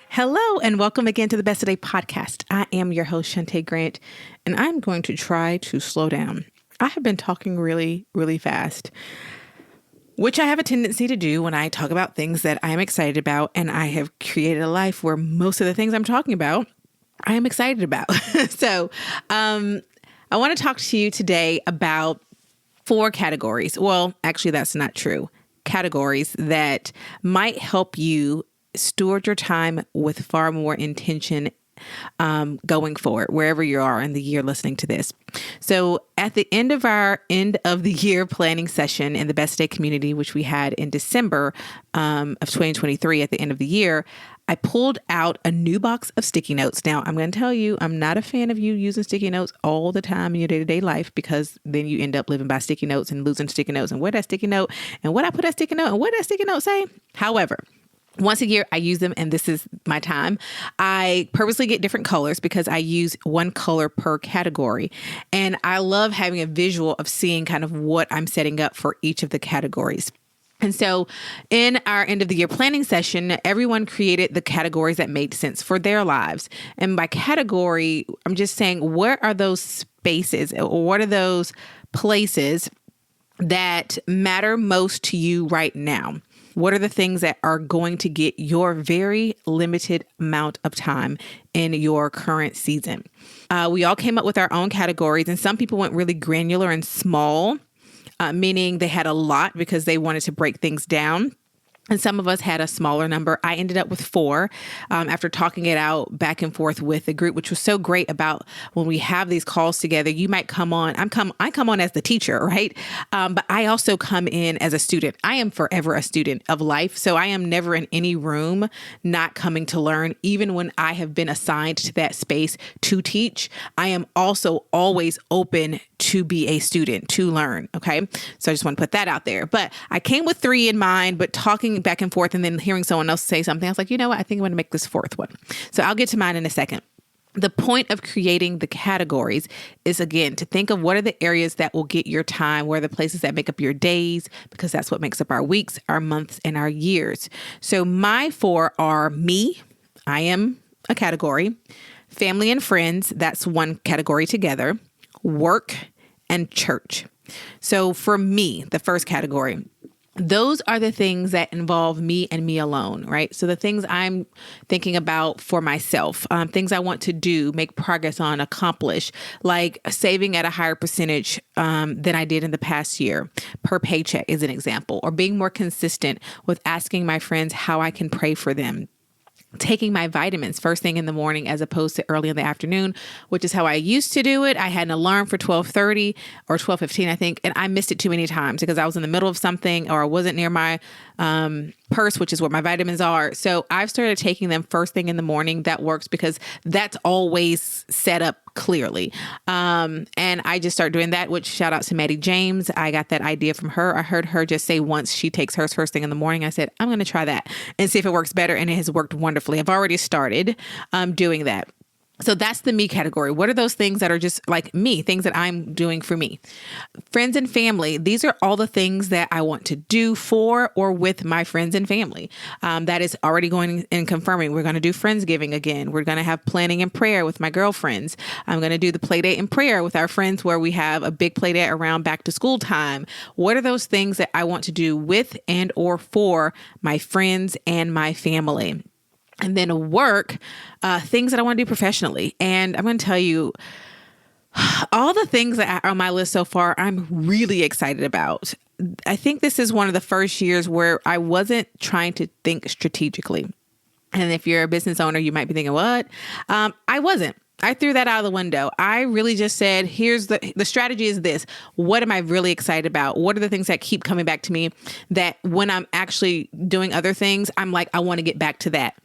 Hello and welcome again to the Best of Day podcast. I am your host, Shantae Grant, and I'm going to try to slow down. I have been talking really, really fast, which I have a tendency to do when I talk about things that I am excited about, and I have created a life where most of the things I'm talking about, I am excited about. So I want to talk to you today about 4 categories. Well, actually, that's not true. Categories that might help you steward your time with far more intention going forward, wherever you are in the year listening to this. So at the end of our end of the year planning session in the Best Day community, which we had in December of 2023 at the end of the year, I pulled out a new box of sticky notes. Now, I'm going to tell you, I'm not a fan of you using sticky notes all the time in your day-to-day life, because then you end up living by sticky notes and losing sticky notes. And where that sticky note and what I put that sticky note and what that sticky note say. However, once a year, I use them, and this is my time. I purposely get different colors because I use one color per category. And I love having a visual of seeing kind of what I'm setting up for each of the categories. And so in our end of the year planning session, everyone created the categories that made sense for their lives. And by category, I'm just saying, where are those spaces, or what are those places that matter most to you right now? What are the things that are going to get your very limited amount of time in your current season? We all came up with our own categories, and some people went really granular and small, meaning they had a lot because they wanted to break things down. And some of us had a smaller number. I ended up with 4 after talking it out back and forth with the group, which was so great about when we have these calls together. You might come on. I come on as the teacher, right? But I also come in as a student. I am forever a student of life. So I am never in any room not coming to learn. Even when I have been assigned to that space to teach, I am also always open to be a student, to learn. Okay. So I just want to put that out there. But I came with 3 in mind, but talking back and forth and then hearing someone else say something, I was like, you know what? I think I'm going to make this 4th one. So I'll get to mine in a second. The point of creating the categories is, again, to think of what are the areas that will get your time, where are the places that make up your days, because that's what makes up our weeks, our months, and our years. So my 4 are me. I am a category. Family and friends. That's one category together. Work and church. So for me, the first category, those are the things that involve me and me alone, right? So the things I'm thinking about for myself, things I want to do, make progress on, accomplish, like saving at a higher percentage than I did in the past year per paycheck is an example, or being more consistent with asking my friends how I can pray for them. Taking my vitamins first thing in the morning as opposed to early in the afternoon, which is how I used to do it. I had an alarm for 12:30 or 12:15, I think, and I missed it too many times because I was in the middle of something, or I wasn't near my purse, which is where my vitamins are. So I've started taking them first thing in the morning. That works because that's always set up clearly. And I just start doing that, which shout out to Maddie James. I got that idea from her. I heard her just say once she takes hers first thing in the morning, I said, I'm going to try that and see if it works better. And it has worked wonderfully. I've already started doing that. So that's the me category. What are those things that are just like me, things that I'm doing for me? Friends and family. These are all the things that I want to do for or with my friends and family. That is already going and confirming. We're going to do Friendsgiving again. We're going to have planning and prayer with my girlfriends. I'm going to do the play date and prayer with our friends, where we have a big play date around back to school time. What are those things that I want to do with and or for my friends and my family? And then work, things that I want to do professionally. And I'm going to tell you, all the things that are on my list so far, I'm really excited about. I think this is one of the first years where I wasn't trying to think strategically. And if you're a business owner, you might be thinking, what? I wasn't. I threw that out of the window. I really just said, here's the strategy is this. What am I really excited about? What are the things that keep coming back to me that when I'm actually doing other things, I'm like, I want to get back to that.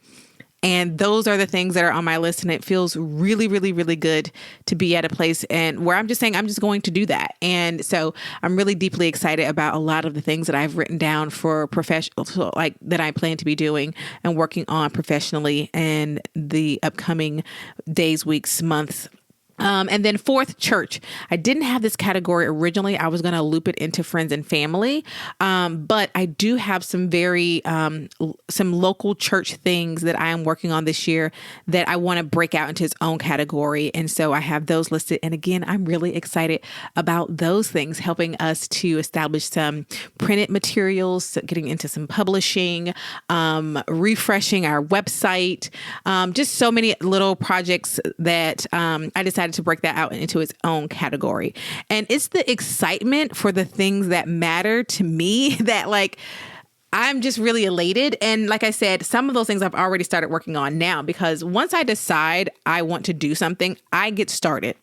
And those are the things that are on my list. And it feels really, really, really good to be at a place and where I'm just saying, I'm just going to do that. And so I'm really deeply excited about a lot of the things that I've written down for professional, like that I plan to be doing and working on professionally in the upcoming days, weeks, months, And then fourth, church. I didn't have this category originally. I was going to loop it into friends and family. But I do have some some local church things that I am working on this year that I want to break out into its own category. And so I have those listed. And again, I'm really excited about those things, helping us to establish some printed materials, getting into some publishing, refreshing our website, just so many little projects that I decided to break that out into its own category. And it's the excitement for the things that matter to me that I'm just really elated. And like I said, some of those things I've already started working on now, because once I decide I want to do something, I get started.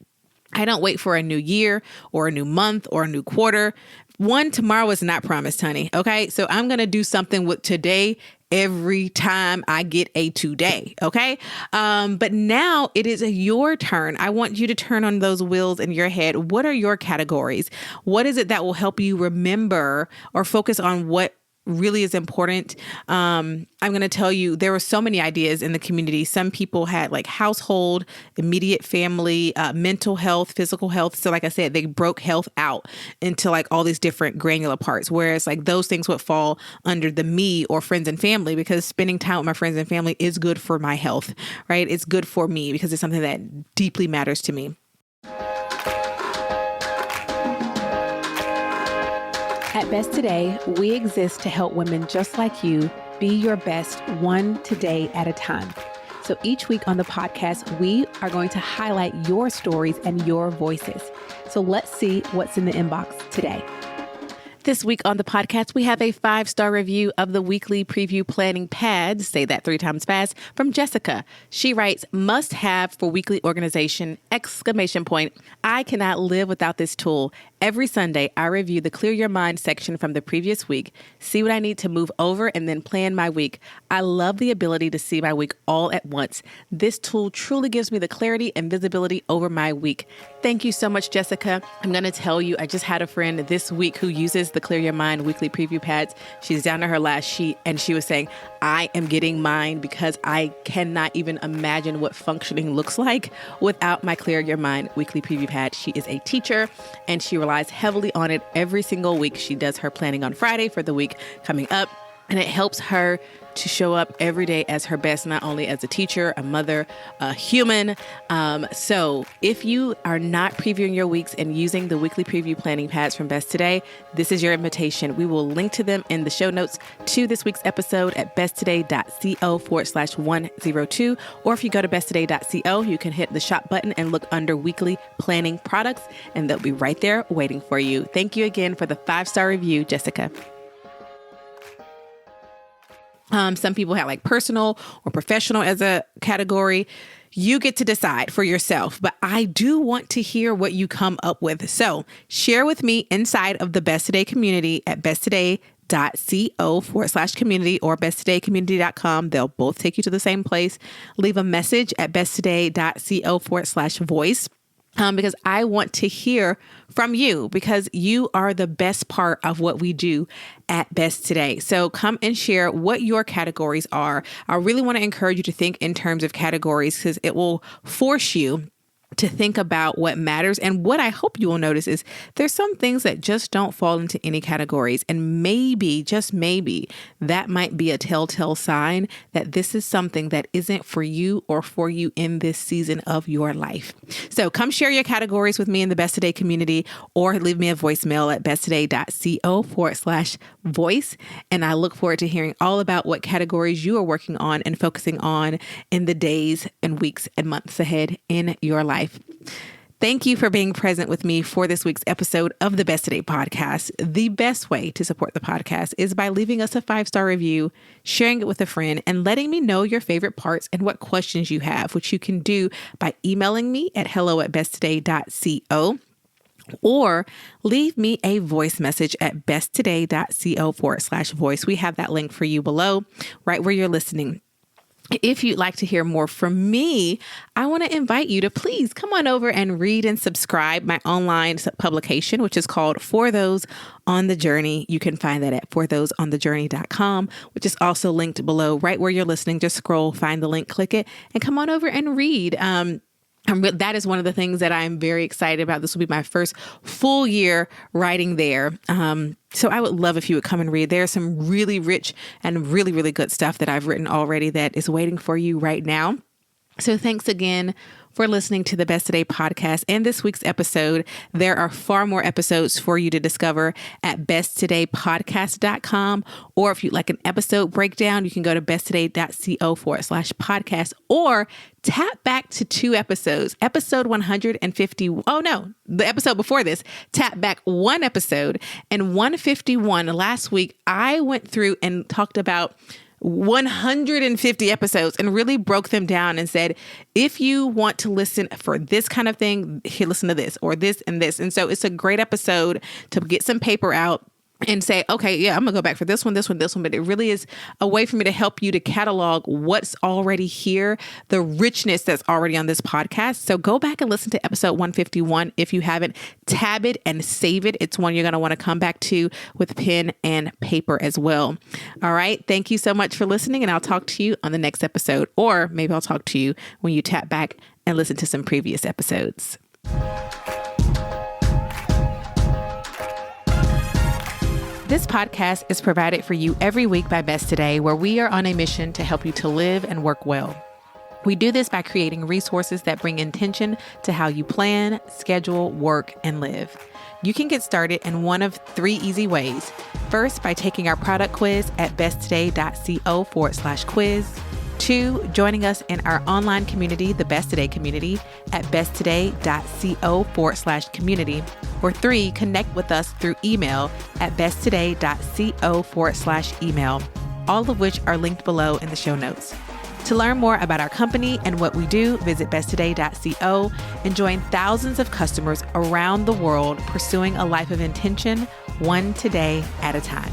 I don't wait for a new year or a new month or a new quarter. Tomorrow is not promised, honey. Okay. So I'm going to do something with today every time I get a today. Okay. But now it is your turn. I want you to turn on those wheels in your head. What are your categories? What is it that will help you remember or focus on what really is important? I'm going to tell you, there were so many ideas in the community. Some people had household, immediate family, mental health, physical health. So like I said, they broke health out into all these different granular parts, whereas those things would fall under the me or friends and family, because spending time with my friends and family is good for my health, right? It's good for me because it's something that deeply matters to me. At Best Today, we exist to help women just like you be your best one today at a time. So each week on the podcast, we are going to highlight your stories and your voices. So let's see what's in the inbox today. This week on the podcast, we have a 5-star review of the weekly preview planning pad, say that 3 times fast, from Jessica. She writes, must have for weekly organization, ! I cannot live without this tool. Every Sunday, I review the Clear Your Mind section from the previous week, see what I need to move over, and then plan my week. I love the ability to see my week all at once. This tool truly gives me the clarity and visibility over my week. Thank you so much, Jessica. I'm going to tell you, I just had a friend this week who uses the Clear Your Mind weekly preview pads. She's down to her last sheet, and she was saying, I am getting mine because I cannot even imagine what functioning looks like without my Clear Your Mind weekly preview pad. She is a teacher, and she relies heavily on it every single week. She does her planning on Friday for the week coming up, and it helps her to show up every day as her best, not only as a teacher, a mother, a human. So if you are not previewing your weeks and using the weekly preview planning pads from Best Today, this is your invitation. We will link to them in the show notes to this week's episode at besttoday.co/102. Or if you go to besttoday.co, you can hit the shop button and look under weekly planning products, and they'll be right there waiting for you. Thank you again for the 5-star review, Jessica. Some people have personal or professional as a category. You get to decide for yourself, but I do want to hear what you come up with. So share with me inside of the Best Today community at besttoday.co/community or besttodaycommunity.com. They'll both take you to the same place. Leave a message at besttoday.co/voice. Because I want to hear from you, because you are the best part of what we do at Best Today. So come and share what your categories are. I really want to encourage you to think in terms of categories, because it will force you to think about what matters. And what I hope you will notice is there's some things that just don't fall into any categories. And maybe, just maybe, that might be a telltale sign that this is something that isn't for you or for you in this season of your life. So come share your categories with me in the Best Today community, or leave me a voicemail at besttoday.co/voice. And I look forward to hearing all about what categories you are working on and focusing on in the days and weeks and months ahead in your life. Thank you for being present with me for this week's episode of the Best Today podcast. The best way to support the podcast is by leaving us a 5-star review, sharing it with a friend, and letting me know your favorite parts and what questions you have, which you can do by emailing me at hello@besttoday.co. or leave me a voice message at besttoday.co/voice. We have that link for you below, right where you're listening. If you'd like to hear more from me, I want to invite you to please come on over and read and subscribe my online publication, which is called For Those on the Journey. You can find that at forthoseonthejourney.com, which is also linked below right where you're listening. Just scroll, find the link, click it, and come on over and read. That is one of the things that I'm very excited about. This will be my first full year writing there. So I would love if you would come and read. There's some really rich and really, really good stuff that I've written already that is waiting for you right now. So thanks again for listening to the Best Today podcast and this week's episode. There are far more episodes for you to discover at besttodaypodcast.com. Or if you'd like an episode breakdown, you can go to besttoday.co/podcast or tap back to 2 episodes. Episode 150. Oh no, the episode before this, tap back 1 episode, and 151. Last week, I went through and talked about 150 episodes and really broke them down and said, if you want to listen for this kind of thing, here, listen to this or this and this. And so it's a great episode to get some paper out and say, okay, yeah, I'm gonna go back for this one. But it really is a way for me to help you to catalog what's already here, the richness that's already on this podcast. So go back and listen to episode 151 if you haven't. Tab it and save it. It's one you're gonna want to come back to with pen and paper as well. All right. Thank you so much for listening, and I'll talk to you on the next episode, or maybe I'll talk to you when you tap back and listen to some previous episodes. This podcast is provided for you every week by Best Today, where we are on a mission to help you to live and work well. We do this by creating resources that bring intention to how you plan, schedule, work, and live. You can get started in one of 3 easy ways. First, by taking our product quiz at besttoday.co/quiz. 2, joining us in our online community, the Best Today community, at besttoday.co/community. Or 3, connect with us through email at besttoday.co/email, all of which are linked below in the show notes. To learn more about our company and what we do, visit besttoday.co and join thousands of customers around the world pursuing a life of intention, one today at a time.